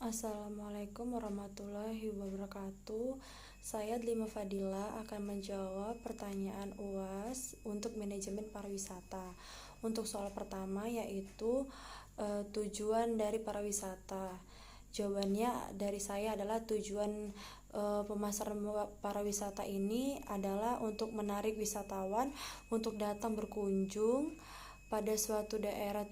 Assalamualaikum warahmatullahi wabarakatuh. Saya Dlima Fadila akan menjawab pertanyaan UAS untuk manajemen pariwisata. Untuk soal pertama yaitu tujuan dari pariwisata. Jawabannya dari saya adalah tujuan pemasaran pariwisata ini adalah untuk menarik wisatawan untuk datang berkunjung pada suatu daerah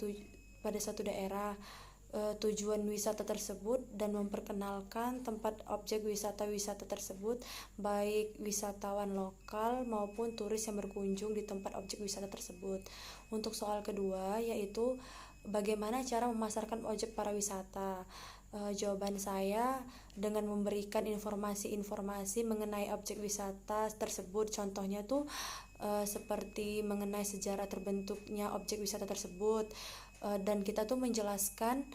tujuan wisata tersebut dan memperkenalkan tempat objek wisata tersebut baik wisatawan lokal maupun turis yang berkunjung di tempat objek wisata tersebut. Untuk soal kedua yaitu bagaimana cara memasarkan objek pariwisata. Jawaban saya dengan memberikan informasi-informasi mengenai objek wisata tersebut. Contohnya tuh seperti mengenai sejarah terbentuknya objek wisata tersebut, dan kita tuh menjelaskan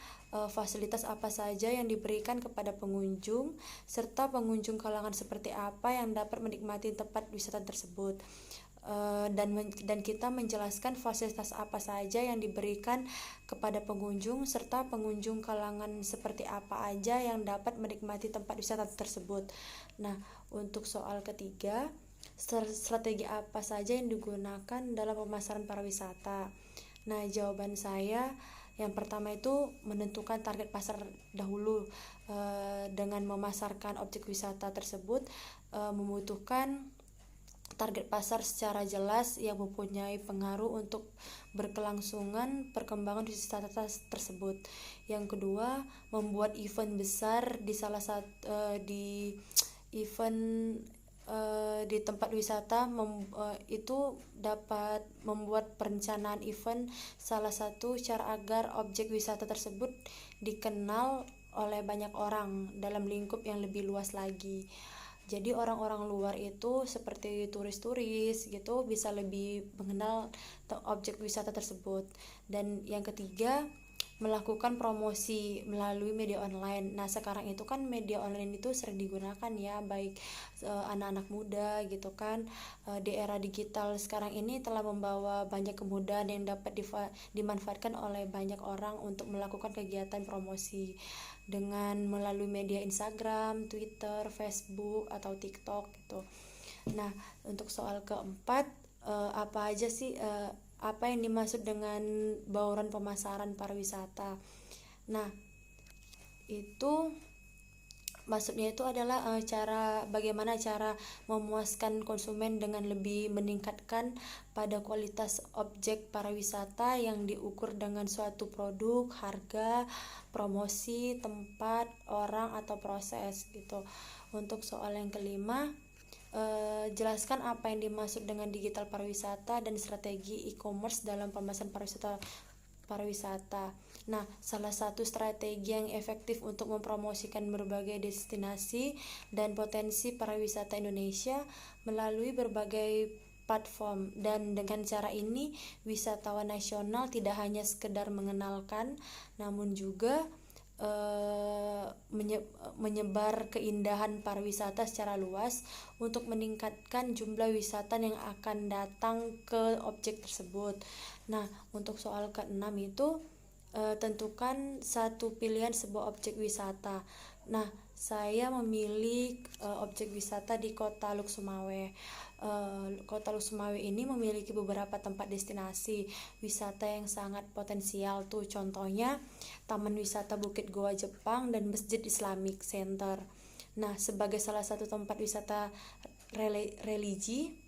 fasilitas apa saja yang diberikan kepada pengunjung serta pengunjung kalangan seperti apa yang dapat menikmati tempat wisata tersebut. Dan kita menjelaskan fasilitas apa saja yang diberikan kepada pengunjung serta pengunjung kalangan seperti apa aja yang dapat menikmati tempat wisata tersebut. Nah, untuk soal ketiga, strategi apa saja yang digunakan dalam pemasaran pariwisata? Nah, jawaban saya yang pertama itu menentukan target pasar dahulu. Dengan memasarkan objek wisata tersebut membutuhkan target pasar secara jelas yang mempunyai pengaruh untuk berkelangsungan perkembangan wisata tersebut. Yang kedua, membuat event besar di salah satu event di tempat wisata itu dapat membuat perencanaan event. Salah satu cara agar objek wisata tersebut dikenal oleh banyak orang dalam lingkup yang lebih luas lagi. Jadi orang-orang luar itu seperti turis-turis gitu bisa lebih mengenal objek wisata tersebut. Dan yang ketiga, melakukan promosi melalui media online. Nah, sekarang itu kan media online itu sering digunakan ya, baik anak-anak muda gitu kan. Di era digital sekarang ini telah membawa banyak kemudahan yang dapat dimanfaatkan oleh banyak orang untuk melakukan kegiatan promosi dengan melalui media Instagram, Twitter, Facebook atau TikTok gitu. Nah, untuk soal keempat, apa yang dimaksud dengan bauran pemasaran pariwisata? Nah, itu maksudnya itu adalah bagaimana cara memuaskan konsumen dengan lebih meningkatkan pada kualitas objek pariwisata yang diukur dengan suatu produk, harga, promosi, tempat, orang atau proses gitu. Untuk soal yang kelima, jelaskan apa yang dimaksud dengan digital pariwisata dan strategi e-commerce dalam pemasaran pariwisata. Nah, salah satu strategi yang efektif untuk mempromosikan berbagai destinasi dan potensi pariwisata Indonesia melalui berbagai platform, dan dengan cara ini wisatawan nasional tidak hanya sekedar mengenalkan namun juga menyebar keindahan pariwisata secara luas untuk meningkatkan jumlah wisatawan yang akan datang ke objek tersebut. Nah, untuk soal keenam itu tentukan satu pilihan sebuah objek wisata. Nah, saya memilih objek wisata di Kota Luk Sumawe. Kota Luk Sumawe ini memiliki beberapa tempat destinasi wisata yang sangat potensial tuh, contohnya Taman Wisata Bukit Goa Jepang dan Masjid Islamic Center. Nah, sebagai salah satu tempat wisata religi.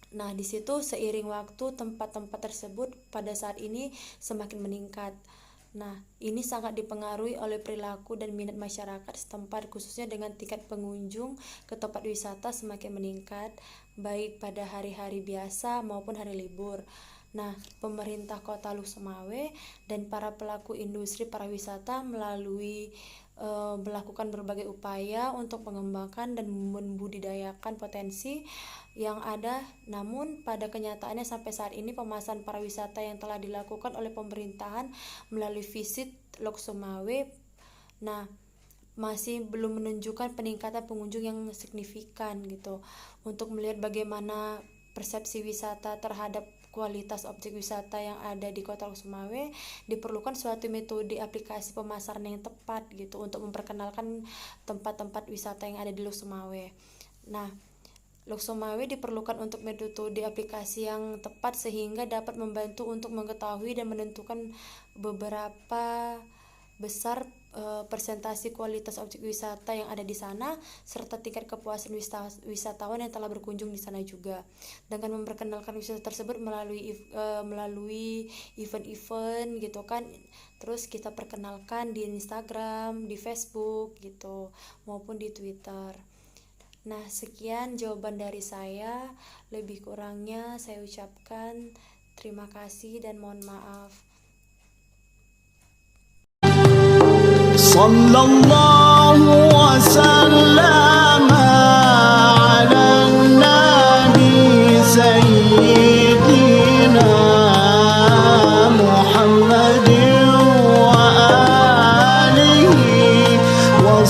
Nah, di situ seiring waktu tempat-tempat tersebut pada saat ini semakin meningkat. Nah, ini sangat dipengaruhi oleh perilaku dan minat masyarakat setempat, khususnya dengan tingkat pengunjung ke tempat wisata semakin meningkat baik pada hari-hari biasa maupun hari libur. Nah, pemerintah Kota Luk Sumawe dan para pelaku industri pariwisata melakukan berbagai upaya untuk mengembangkan dan membudidayakan potensi yang ada. Namun pada kenyataannya sampai saat ini pemasaran pariwisata yang telah dilakukan oleh pemerintahan melalui Visit Lok Sumawe masih belum menunjukkan peningkatan pengunjung yang signifikan gitu. Untuk melihat bagaimana persepsi wisata terhadap kualitas objek wisata yang ada di Kota Lok Sumawe, diperlukan suatu metode aplikasi pemasaran yang tepat gitu untuk memperkenalkan tempat-tempat wisata yang ada di Lok Sumawe. Nah, Lok Sumawe diperlukan untuk metode aplikasi yang tepat sehingga dapat membantu untuk mengetahui dan menentukan beberapa besar presentasi kualitas objek wisata yang ada di sana serta tingkat kepuasan wisatawan yang telah berkunjung di sana juga, dengan memperkenalkan wisata tersebut melalui event-event gitu kan, terus kita perkenalkan di Instagram, di Facebook gitu maupun di Twitter. Nah, sekian jawaban dari saya, lebih kurangnya saya ucapkan terima kasih dan mohon maaf. Sallallahu wasallam ala nabi sayyidina Muhammadin wa alihi wa